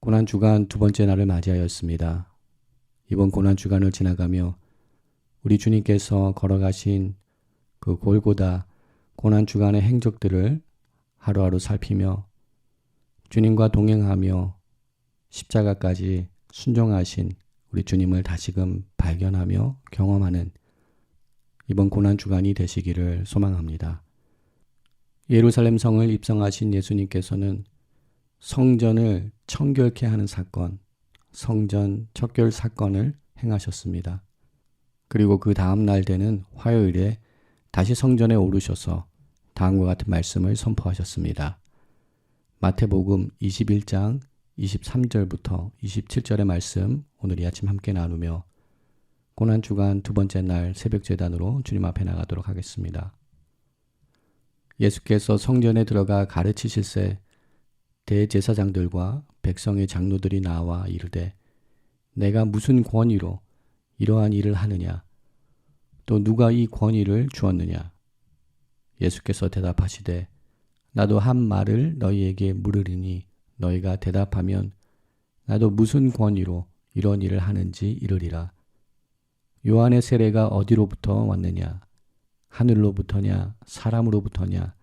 고난주간 두 번째 날을 맞이하였습니다. 이번 고난주간을 지나가며 우리 주님께서 걸어가신 그 골고다 고난주간의 행적들을 하루하루 살피며 주님과 동행하며 십자가까지 순종하신 우리 주님을 다시금 발견하며 경험하는 이번 고난주간이 되시기를 소망합니다. 예루살렘 성을 입성하신 예수님께서는 성전을 청결케 하는 사건, 성전 척결 사건을 행하셨습니다. 그리고 그 다음 날 되는 화요일에 다시 성전에 오르셔서 다음과 같은 말씀을 선포하셨습니다. 마태복음 21장 23절부터 27절의 말씀 오늘 이 아침 함께 나누며 고난주간 두 번째 날 새벽제단으로 주님 앞에 나가도록 하겠습니다. 예수께서 성전에 들어가 가르치실새 대제사장들과 백성의 장로들이 나와 이르되 내가 무슨 권위로 이러한 일을 하느냐? 또 누가 이 권위를 주었느냐? 예수께서 대답하시되 나도 한 말을 너희에게 물으리니 너희가 대답하면 나도 무슨 권위로 이런 일을 하는지 이르리라. 요한의 세례가 어디로부터 왔느냐? 하늘로부터냐? 사람으로부터냐?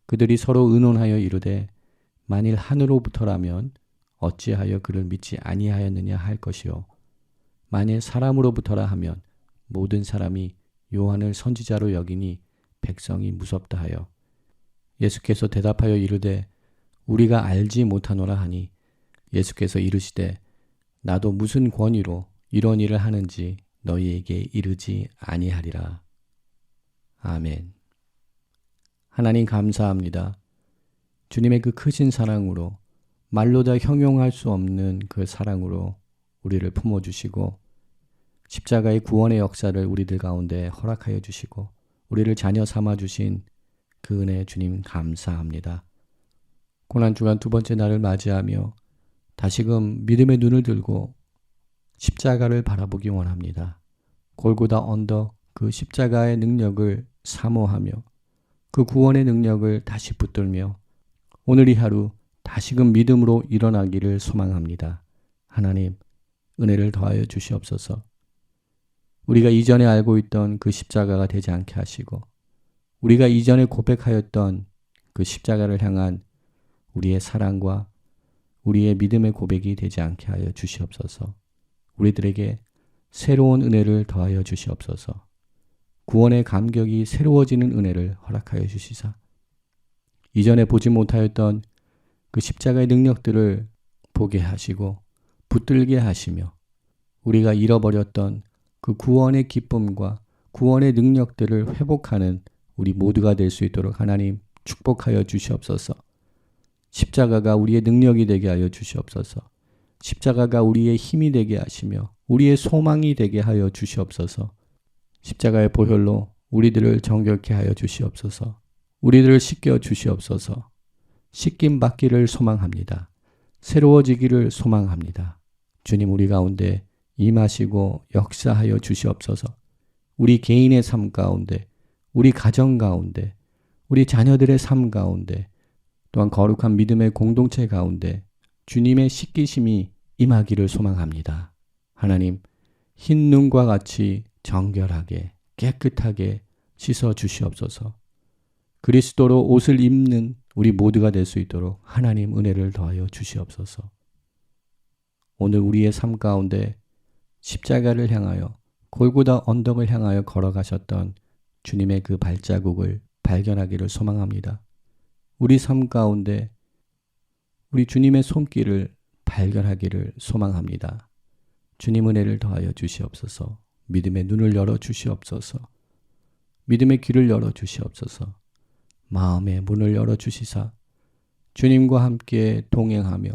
그들이 서로 의논하여 이르되 만일 하늘로부터라면 어찌하여 그를 믿지 아니하였느냐 할 것이요. 만일 사람으로부터라 하면 모든 사람이 요한을 선지자로 여기니 백성이 무섭다 하여 예수께서 대답하여 이르되 우리가 알지 못하노라 하니 예수께서 이르시되 나도 무슨 권위로 이런 일을 하는지 너희에게 이르지 아니하리라. 아멘. 하나님 감사합니다. 주님의 그 크신 사랑으로 말로 다 형용할 수 없는 그 사랑으로 우리를 품어주시고 십자가의 구원의 역사를 우리들 가운데 허락하여 주시고 우리를 자녀 삼아주신 그 은혜 주님 감사합니다. 고난주간 두 번째 날을 맞이하며 다시금 믿음의 눈을 들고 십자가를 바라보기 원합니다. 골고다 언덕 그 십자가의 능력을 사모하며 그 구원의 능력을 다시 붙들며 오늘 이 하루 다시금 믿음으로 일어나기를 소망합니다. 하나님 은혜를 더하여 주시옵소서. 우리가 이전에 알고 있던 그 십자가가 되지 않게 하시고 우리가 이전에 고백하였던 그 십자가를 향한 우리의 사랑과 우리의 믿음의 고백이 되지 않게 하여 주시옵소서. 우리들에게 새로운 은혜를 더하여 주시옵소서. 구원의 감격이 새로워지는 은혜를 허락하여 주시사 이전에 보지 못하였던 그 십자가의 능력들을 보게 하시고 붙들게 하시며 우리가 잃어버렸던 그 구원의 기쁨과 구원의 능력들을 회복하는 우리 모두가 될 수 있도록 하나님 축복하여 주시옵소서. 십자가가 우리의 능력이 되게 하여 주시옵소서. 십자가가 우리의 힘이 되게 하시며 우리의 소망이 되게 하여 주시옵소서. 십자가의 보혈로 우리들을 정결케 하여 주시옵소서. 우리들을 씻겨 주시옵소서. 씻김 받기를 소망합니다. 새로워지기를 소망합니다. 주님 우리 가운데 임하시고 역사하여 주시옵소서. 우리 개인의 삶 가운데, 우리 가정 가운데, 우리 자녀들의 삶 가운데, 또한 거룩한 믿음의 공동체 가운데 주님의 씻기심이 임하기를 소망합니다. 하나님, 흰 눈과 같이 정결하게 깨끗하게 씻어 주시옵소서. 그리스도로 옷을 입는 우리 모두가 될 수 있도록 하나님 은혜를 더하여 주시옵소서. 오늘 우리의 삶 가운데 십자가를 향하여 골고다 언덕을 향하여 걸어가셨던 주님의 그 발자국을 발견하기를 소망합니다. 우리 삶 가운데 우리 주님의 손길을 발견하기를 소망합니다. 주님 은혜를 더하여 주시옵소서. 믿음의 눈을 열어 주시옵소서. 믿음의 귀를 열어 주시옵소서. 마음의 문을 열어 주시사 주님과 함께 동행하며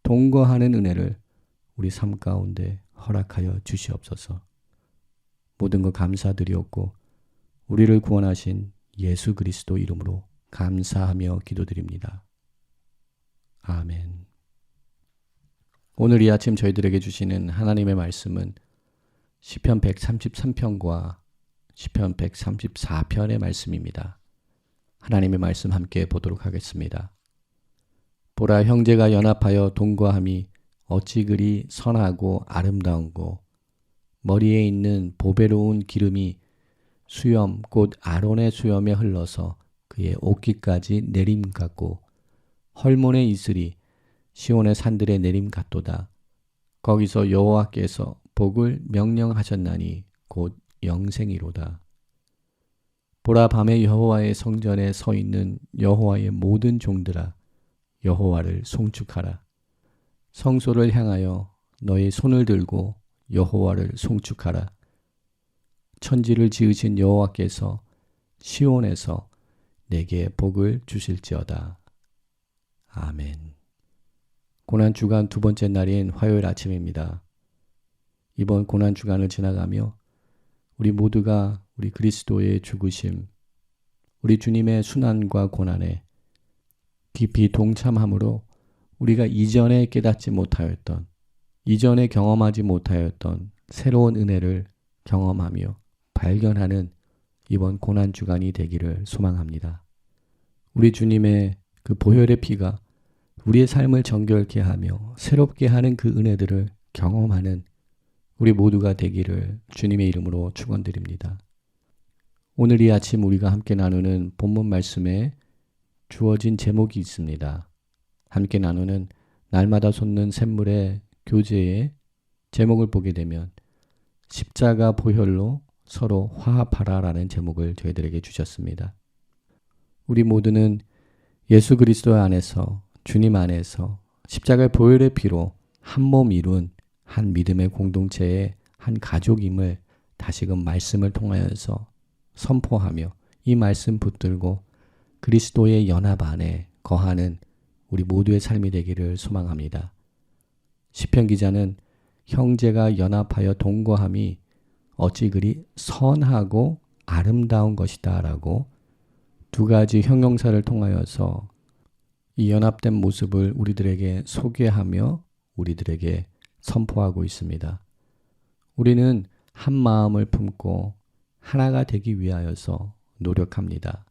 동거하는 은혜를 우리 삶 가운데 허락하여 주시옵소서. 모든 것 감사드리옵고 우리를 구원하신 예수 그리스도 이름으로 감사하며 기도드립니다. 아멘. 오늘 이 아침 저희들에게 주시는 하나님의 말씀은 시편 133편과 시편 134편의 말씀입니다. 하나님의 말씀 함께 보도록 하겠습니다. 보라 형제가 연합하여 동거함이 어찌 그리 선하고 아름다운고 머리에 있는 보배로운 기름이 수염 곧 아론의 수염에 흘러서 그의 옷깃까지 내림 같고 헐몬의 이슬이 시온의 산들에 내림 같도다. 거기서 여호와께서 복을 명령하셨나니 곧 영생이로다. 보라 밤에 여호와의 성전에 서 있는 여호와의 모든 종들아 여호와를 송축하라. 성소를 향하여 너의 손을 들고 여호와를 송축하라. 천지를 지으신 여호와께서 시온에서 내게 복을 주실지어다. 아멘. 고난주간 두 번째 날인 화요일 아침입니다. 이번 고난주간을 지나가며 우리 모두가 우리 그리스도의 죽으심, 우리 주님의 순환과 고난에 깊이 동참함으로 우리가 이전에 깨닫지 못하였던, 이전에 경험하지 못하였던 새로운 은혜를 경험하며 발견하는 이번 고난주간이 되기를 소망합니다. 우리 주님의 그 보혈의 피가 우리의 삶을 정결케 하며 새롭게 하는 그 은혜들을 경험하는 우리 모두가 되기를 주님의 이름으로 축원드립니다. 오늘 이 아침 우리가 함께 나누는 본문 말씀에 주어진 제목이 있습니다. 함께 나누는 날마다 솟는 샘물의 교제의 제목을 보게 되면 십자가 보혈로 서로 화합하라라는 제목을 저희들에게 주셨습니다. 우리 모두는 예수 그리스도 안에서 주님 안에서 십자가의 보혈의 피로 한 몸 이룬 한 믿음의 공동체의 한 가족임을 다시금 말씀을 통하여서 선포하며 이 말씀 붙들고 그리스도의 연합 안에 거하는 우리 모두의 삶이 되기를 소망합니다. 시편 기자는 형제가 연합하여 동거함이 어찌 그리 선하고 아름다운 것이다 라고 두 가지 형용사를 통하여서 이 연합된 모습을 우리들에게 소개하며 우리들에게 선포하고 있습니다. 우리는 한 마음을 품고 하나가 되기 위하여서 노력합니다.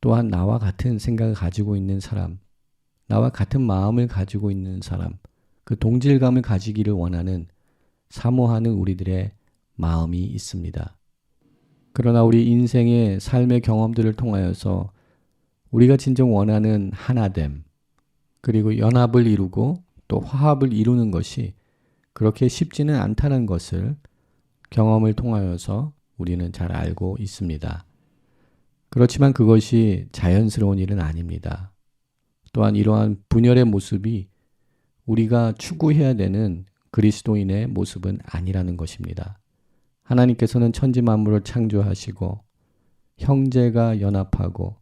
또한 나와 같은 생각을 가지고 있는 사람, 나와 같은 마음을 가지고 있는 사람, 그 동질감을 가지기를 원하는 사모하는 우리들의 마음이 있습니다. 그러나 우리 인생의 삶의 경험들을 통하여서 우리가 진정 원하는 하나됨, 그리고 연합을 이루고 또 화합을 이루는 것이 그렇게 쉽지는 않다는 것을 경험을 통하여서 우리는 잘 알고 있습니다. 그렇지만 그것이 자연스러운 일은 아닙니다. 또한 이러한 분열의 모습이 우리가 추구해야 되는 그리스도인의 모습은 아니라는 것입니다. 하나님께서는 천지 만물을 창조하시고 형제가 연합하고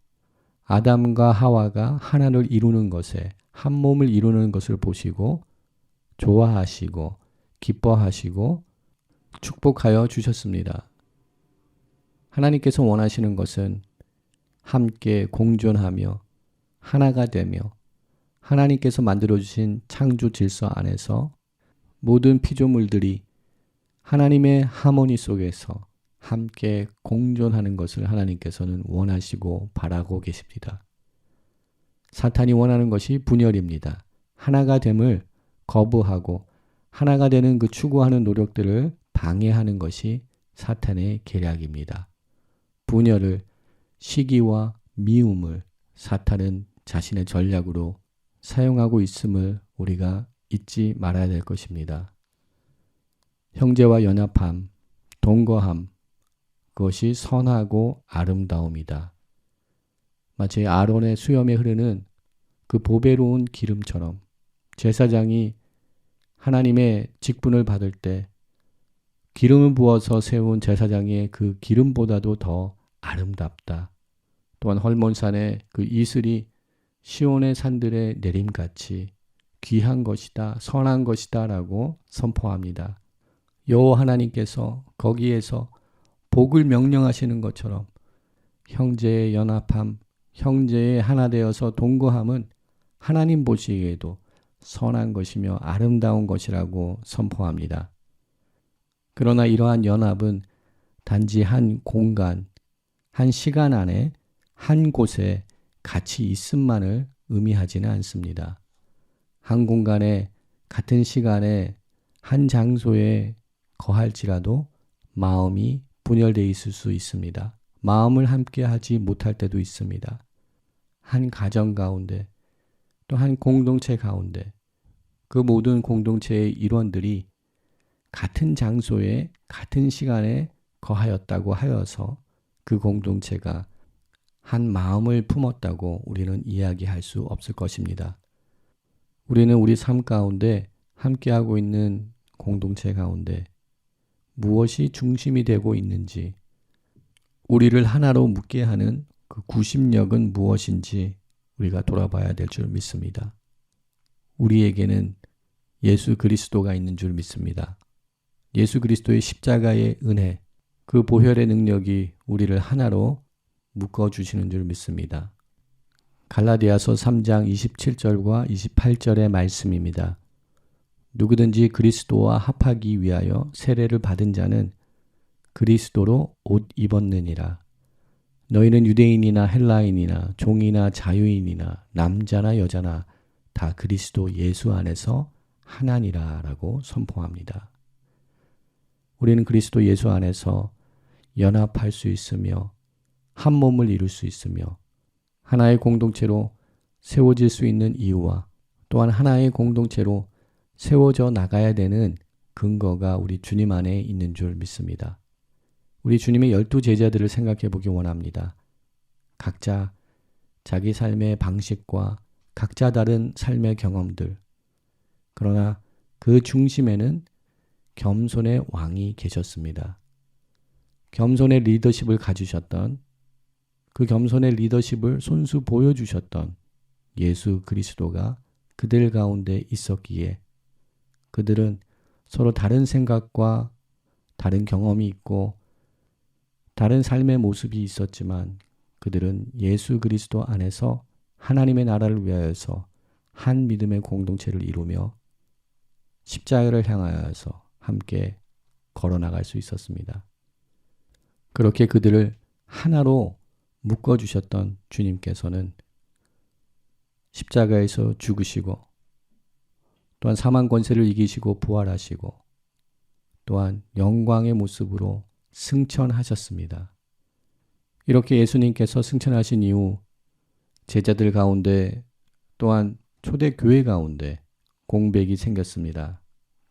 아담과 하와가 하나를 이루는 것에 한 몸을 이루는 것을 보시고 좋아하시고 기뻐하시고 축복하여 주셨습니다. 하나님께서 원하시는 것은 함께 공존하며 하나가 되며 하나님께서 만들어주신 창조 질서 안에서 모든 피조물들이 하나님의 하모니 속에서 함께 공존하는 것을 하나님께서는 원하시고 바라고 계십니다. 사탄이 원하는 것이 분열입니다. 하나가 됨을 거부하고 하나가 되는 그 추구하는 노력들을 방해하는 것이 사탄의 계략입니다. 분열을, 시기와 미움을 사탄은 자신의 전략으로 사용하고 있음을 우리가 잊지 말아야 될 것입니다. 형제와 연합함, 동거함, 그것이 선하고 아름다움이다. 마치 아론의 수염에 흐르는 그 보배로운 기름처럼 제사장이 하나님의 직분을 받을 때 기름을 부어서 세운 제사장의 그 기름보다도 더 아름답다. 또한 헐몬산의 그 이슬이 시온의 산들의 내림같이 귀한 것이다, 선한 것이다 라고 선포합니다. 여호와 하나님께서 거기에서 복을 명령하시는 것처럼 형제의 연합함, 형제의 하나 되어서 동거함은 하나님 보시기에도 선한 것이며 아름다운 것이라고 선포합니다. 그러나 이러한 연합은 단지 한 공간, 한 시간 안에 한 곳에 같이 있음만을 의미하지는 않습니다. 한 공간에 같은 시간에 한 장소에 거할지라도 마음이 분열되어 있을 수 있습니다. 마음을 함께 하지 못할 때도 있습니다. 한 가정 가운데 또 한 공동체 가운데 그 모든 공동체의 일원들이 같은 장소에 같은 시간에 거하였다고 하여서 그 공동체가 한 마음을 품었다고 우리는 이야기할 수 없을 것입니다. 우리는 우리 삶 가운데 함께하고 있는 공동체 가운데 무엇이 중심이 되고 있는지, 우리를 하나로 묶게 하는 그 구심력은 무엇인지 우리가 돌아봐야 될 줄 믿습니다. 우리에게는 예수 그리스도가 있는 줄 믿습니다. 예수 그리스도의 십자가의 은혜, 그 보혈의 능력이 우리를 하나로 묶어주시는 줄 믿습니다. 갈라디아서 3장 27절과 28절의 말씀입니다. 누구든지 그리스도와 합하기 위하여 세례를 받은 자는 그리스도로 옷 입었느니라. 너희는 유대인이나 헬라인이나 종이나 자유인이나 남자나 여자나 다 그리스도 예수 안에서 하나니라 라고 선포합니다. 우리는 그리스도 예수 안에서 연합할 수 있으며 한 몸을 이룰 수 있으며 하나의 공동체로 세워질 수 있는 이유와 또한 하나의 공동체로 세워져 나가야 되는 근거가 우리 주님 안에 있는 줄 믿습니다. 우리 주님의 12제자들을 생각해 보기 원합니다. 각자 자기 삶의 방식과 각자 다른 삶의 경험들, 그러나 그 중심에는 겸손의 왕이 계셨습니다. 겸손의 리더십을 가지셨던, 그 겸손의 리더십을 손수 보여주셨던 예수 그리스도가 그들 가운데 있었기에 그들은 서로 다른 생각과 다른 경험이 있고 다른 삶의 모습이 있었지만 그들은 예수 그리스도 안에서 하나님의 나라를 위하여서 한 믿음의 공동체를 이루며 십자가를 향하여서 함께 걸어나갈 수 있었습니다. 그렇게 그들을 하나로 묶어주셨던 주님께서는 십자가에서 죽으시고 또한 사망 권세를 이기시고 부활하시고 또한 영광의 모습으로 승천하셨습니다. 이렇게 예수님께서 승천하신 이후 제자들 가운데 또한 초대교회 가운데 공백이 생겼습니다.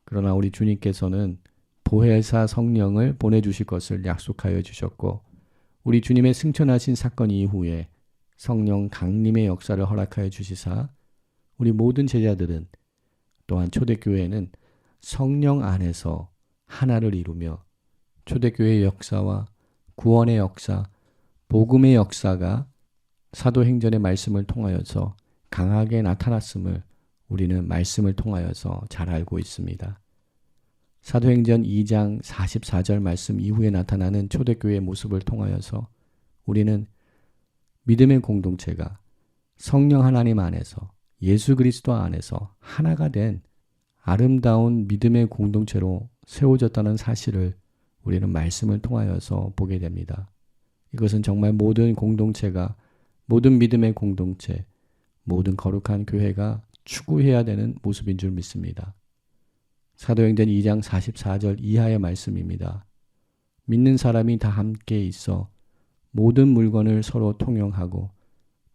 그러나 우리 주님께서는 보혜사 성령을 보내주실 것을 약속하여 주셨고 우리 주님의 승천하신 사건 이후에 성령 강림의 역사를 허락하여 주시사 우리 모든 제자들은 또한 초대교회는 성령 안에서 하나를 이루며 초대교회의 역사와 구원의 역사, 복음의 역사가 사도행전의 말씀을 통하여서 강하게 나타났음을 우리는 말씀을 통하여서 잘 알고 있습니다. 사도행전 2장 44절 말씀 이후에 나타나는 초대교회의 모습을 통하여서 우리는 믿음의 공동체가 성령 하나님 안에서 예수 그리스도 안에서 하나가 된 아름다운 믿음의 공동체로 세워졌다는 사실을 우리는 말씀을 통하여서 보게 됩니다. 이것은 정말 모든 공동체가, 모든 믿음의 공동체, 모든 거룩한 교회가 추구해야 되는 모습인 줄 믿습니다. 사도행전 2장 44절 이하의 말씀입니다. 믿는 사람이 다 함께 있어 모든 물건을 서로 통용하고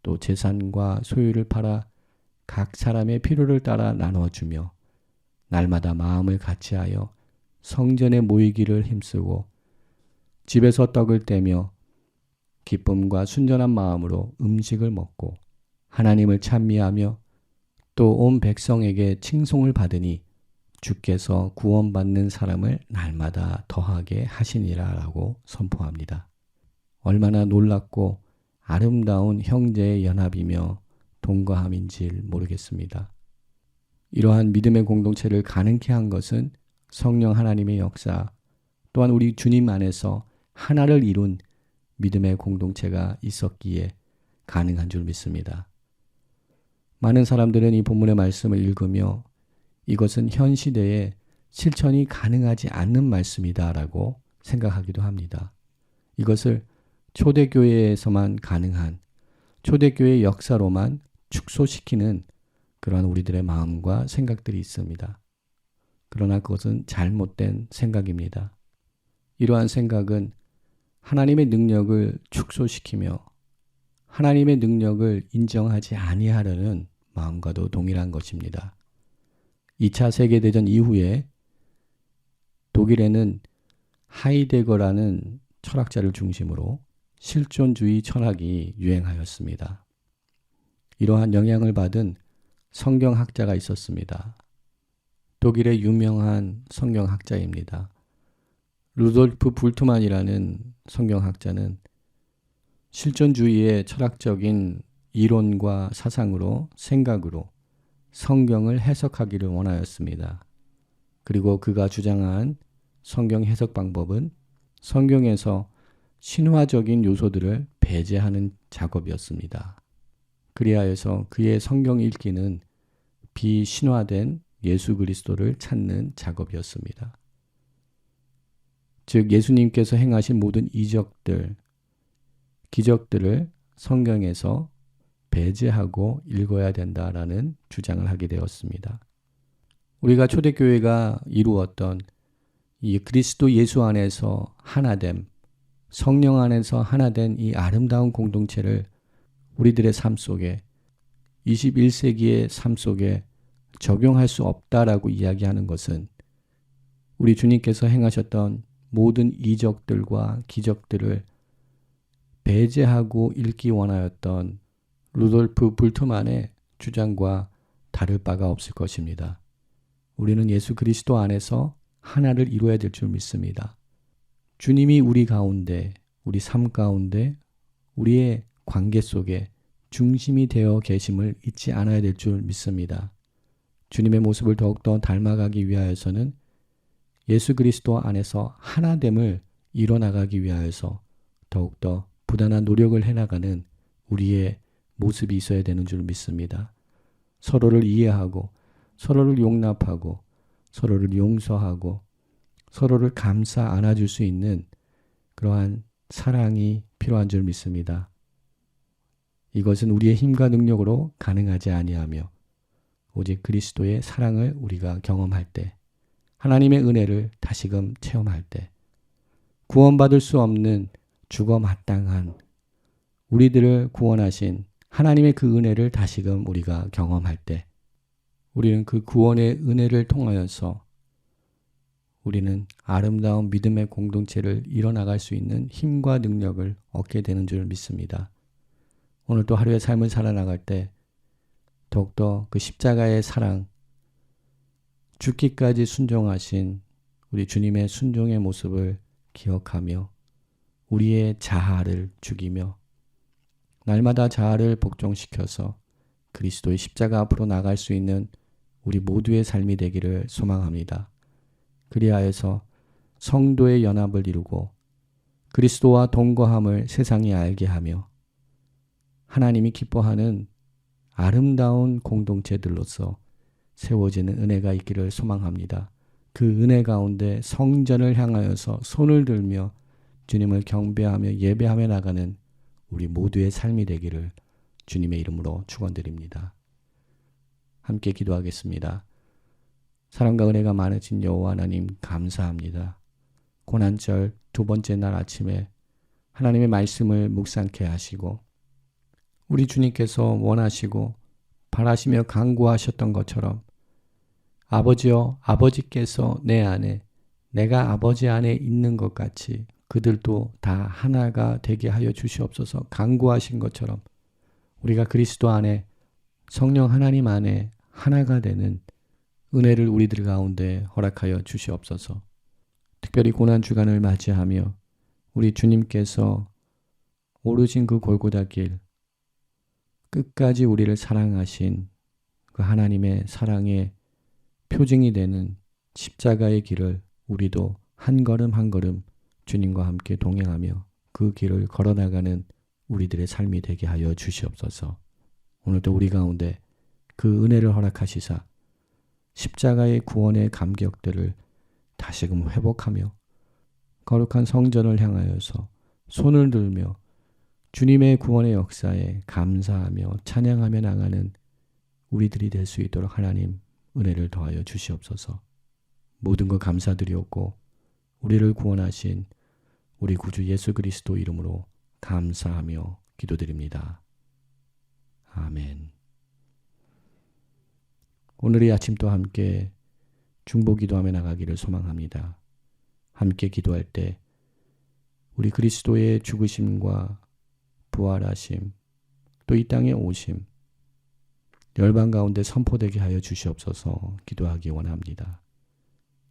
또 재산과 소유를 팔아 각 사람의 필요를 따라 나눠주며 날마다 마음을 같이하여 성전에 모이기를 힘쓰고 집에서 떡을 떼며 기쁨과 순전한 마음으로 음식을 먹고 하나님을 찬미하며 또 온 백성에게 칭송을 받으니 주께서 구원받는 사람을 날마다 더하게 하시니라 라고 선포합니다. 얼마나 놀랍고 아름다운 형제의 연합이며 동거함인지 모르겠습니다. 이러한 믿음의 공동체를 가능케 한 것은 성령 하나님의 역사, 또한 우리 주님 안에서 하나를 이룬 믿음의 공동체가 있었기에 가능한 줄 믿습니다. 많은 사람들은 이 본문의 말씀을 읽으며 이것은 현 시대에 실천이 가능하지 않는 말씀이다라고 생각하기도 합니다. 이것을 초대교회에서만 가능한, 초대교회의 역사로만 축소시키는 그러한 우리들의 마음과 생각들이 있습니다. 그러나 그것은 잘못된 생각입니다. 이러한 생각은 하나님의 능력을 축소시키며 하나님의 능력을 인정하지 아니하려는 마음과도 동일한 것입니다. 2차 세계대전 이후에 독일에는 하이데거라는 철학자를 중심으로 실존주의 철학이 유행하였습니다. 이러한 영향을 받은 성경학자가 있었습니다. 독일의 유명한 성경학자입니다. 루돌프 불트만이라는 성경학자는 실존주의의 철학적인 이론과 사상으로 생각으로 성경을 해석하기를 원하였습니다. 그리고 그가 주장한 성경 해석 방법은 성경에서 신화적인 요소들을 배제하는 작업이었습니다. 그리하여서 그의 성경 읽기는 비신화된 예수 그리스도를 찾는 작업이었습니다. 즉 예수님께서 행하신 모든 이적들, 기적들을 성경에서 배제하고 읽어야 된다라는 주장을 하게 되었습니다. 우리가 초대교회가 이루었던 이 그리스도 예수 안에서 하나됨, 성령 안에서 하나된 이 아름다운 공동체를 우리들의 삶 속에 21세기의 삶 속에 적용할 수 없다라고 이야기하는 것은 우리 주님께서 행하셨던 모든 이적들과 기적들을 배제하고 읽기 원하였던 루돌프 불트만의 주장과 다를 바가 없을 것입니다. 우리는 예수 그리스도 안에서 하나를 이루어야 될 줄 믿습니다. 주님이 우리 가운데, 우리 삶 가운데, 우리의 관계 속에 중심이 되어 계심을 잊지 않아야 될 줄 믿습니다. 주님의 모습을 더욱더 닮아가기 위하여서는 예수 그리스도 안에서 하나됨을 이뤄나가기 위하여서 더욱더 부단한 노력을 해나가는 우리의 모습이 있어야 되는 줄 믿습니다. 서로를 이해하고 서로를 용납하고 서로를 용서하고 서로를 감싸 안아줄 수 있는 그러한 사랑이 필요한 줄 믿습니다. 이것은 우리의 힘과 능력으로 가능하지 아니하며 오직 그리스도의 사랑을 우리가 경험할 때, 하나님의 은혜를 다시금 체험할 때, 구원받을 수 없는 죽어 마땅한 우리들을 구원하신 하나님의 그 은혜를 다시금 우리가 경험할 때, 우리는 그 구원의 은혜를 통하여서 우리는 아름다운 믿음의 공동체를 이뤄나갈 수 있는 힘과 능력을 얻게 되는 줄 믿습니다. 오늘 또 하루의 삶을 살아나갈 때 더욱더 그 십자가의 사랑, 죽기까지 순종하신 우리 주님의 순종의 모습을 기억하며 우리의 자아를 죽이며 날마다 자아를 복종시켜서 그리스도의 십자가 앞으로 나갈 수 있는 우리 모두의 삶이 되기를 소망합니다. 그리하여서 성도의 연합을 이루고 그리스도와 동거함을 세상이 알게 하며 하나님이 기뻐하는 아름다운 공동체들로서 세워지는 은혜가 있기를 소망합니다. 그 은혜 가운데 성전을 향하여서 손을 들며 주님을 경배하며 예배하며 나가는 우리 모두의 삶이 되기를 주님의 이름으로 축원드립니다. 함께 기도하겠습니다. 사랑과 은혜가 많으신 여호와 하나님 감사합니다. 고난절 두 번째 날 아침에 하나님의 말씀을 묵상케 하시고 우리 주님께서 원하시고 바라시며 간구하셨던 것처럼 아버지여 아버지께서 내 안에 내가 아버지 안에 있는 것 같이 그들도 다 하나가 되게 하여 주시옵소서 간구하신 것처럼 우리가 그리스도 안에 성령 하나님 안에 하나가 되는 은혜를 우리들 가운데 허락하여 주시옵소서. 특별히 고난주간을 맞이하며 우리 주님께서 오르신 그 골고다 길 끝까지 우리를 사랑하신 그 하나님의 사랑의 표징이 되는 십자가의 길을 우리도 한 걸음 한 걸음 주님과 함께 동행하며 그 길을 걸어나가는 우리들의 삶이 되게 하여 주시옵소서. 오늘도 우리 가운데 그 은혜를 허락하시사 십자가의 구원의 감격들을 다시금 회복하며 거룩한 성전을 향하여서 손을 들며 주님의 구원의 역사에 감사하며 찬양하며 나가는 우리들이 될 수 있도록 하나님 은혜를 더하여 주시옵소서. 모든 것 감사드리옵고 우리를 구원하신 우리 구주 예수 그리스도 이름으로 감사하며 기도드립니다. 아멘. 오늘 이 아침도 함께 중보 기도하며 나가기를 소망합니다. 함께 기도할 때 우리 그리스도의 죽으심과 부활하심, 또 이 땅에 오심, 열방 가운데 선포되게 하여 주시옵소서 기도하기 원합니다.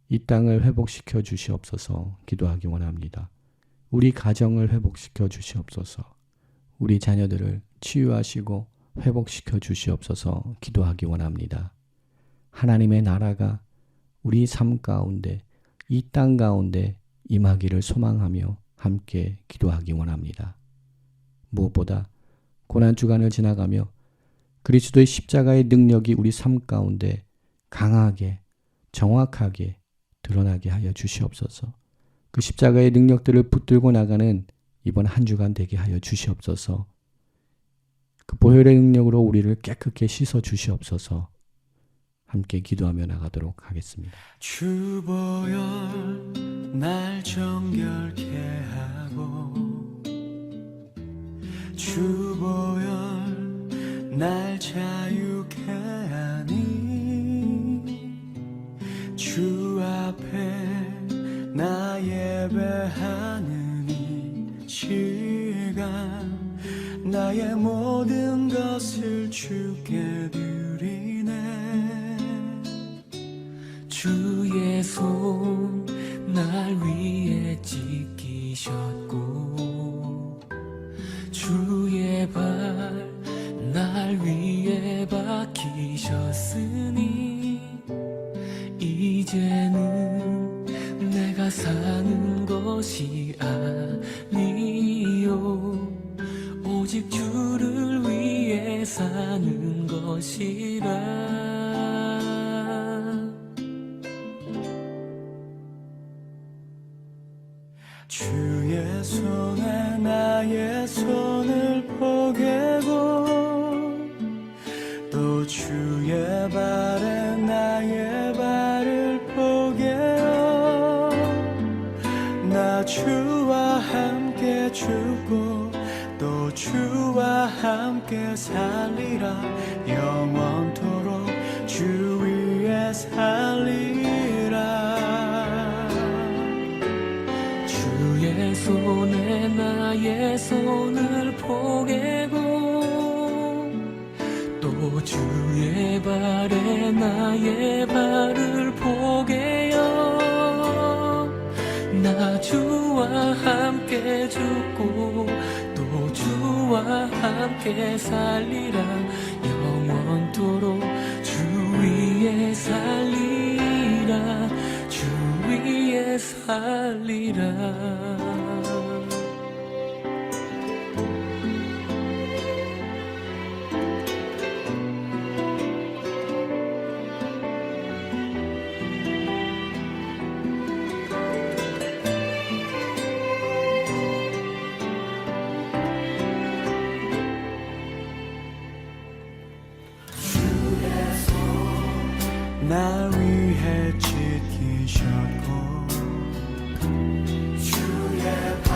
이 땅을 회복시켜 주시옵소서 기도하기 원합니다. 우리 가정을 회복시켜 주시옵소서, 우리 자녀들을 치유하시고 회복시켜 주시옵소서 기도하기 원합니다. 하나님의 나라가 우리 삶 가운데, 이 땅 가운데 임하기를 소망하며 함께 기도하기 원합니다. 무엇보다 고난주간을 지나가며 그리스도의 십자가의 능력이 우리 삶 가운데 강하게, 정확하게 드러나게 하여 주시옵소서. 그 십자가의 능력들을 붙들고 나가는 이번 한 주간 되게 하여 주시옵소서. 그 보혈의 능력으로 우리를 깨끗게 씻어 주시옵소서. 함께 기도하며 나가도록 하겠습니다. 주 보혈 날 정결케 하고 주 보혈 날 자유케 하니 주 앞에 나 예배하는 이 시간 나의 모든 것을 주께 드리네. 주의 손 날 위에 지키셨고 주의 발 날 위에 박히셨으니 이제는 내가 사는 것이 아니요 오직 주를 위해 사는 것이라. 주의 손에 나의 손을 포개고 또 주의 발에 나의 발을 포개어 나 주와 함께 죽고 또 주와 함께 살리라. 영원토록 주 위에 살리라. 주의 손에 나의 손을 포개고 또 주의 발에 나의 발을 포개어 나 주와 함께 죽고 또 주와 함께 살리라. 영원토록 주 위에 살리라. 주 위에 살리라. 날 위해 지키셨고 주의 발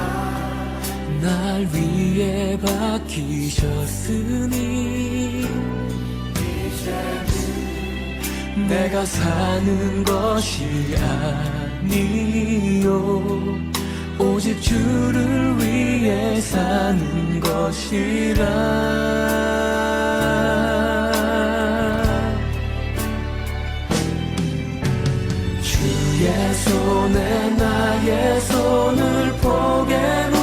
날 위에 박히셨으니 이제는 내가 사는 것이 아니요 오직 주를 위해 사는 것이라. 주의 손에 나의 손을 포개고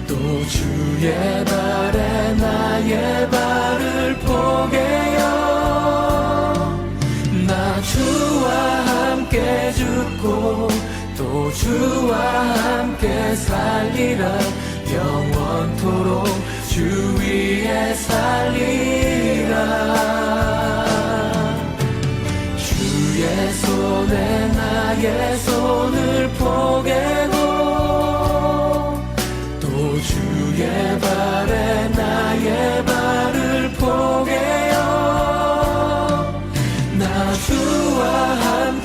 또 주의 발에 나의 발을 포개어 나 주와 함께 죽고 또 주와 함께 살리라. 영원토록 주 위에 살리라. 주의 손에 나의 손을 포개고 또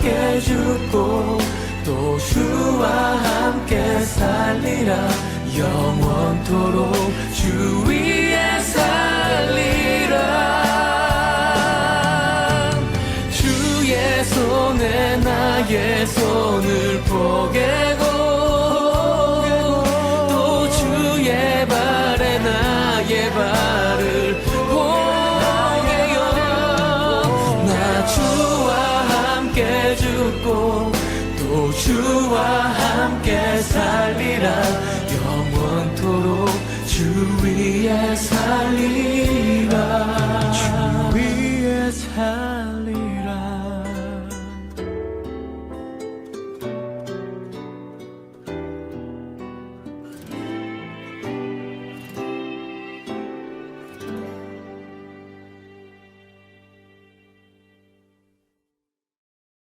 함께 죽고 또 주와 함께 살리라 영원토록 주 위에 살리라 주의 손에 나의 손을 포개고 또 주의 발에 나의 발을 포개요 나 주와 함께 죽고 또 주와 함께 살리라 영원토록 주 위에 살리라 주 위에 살리라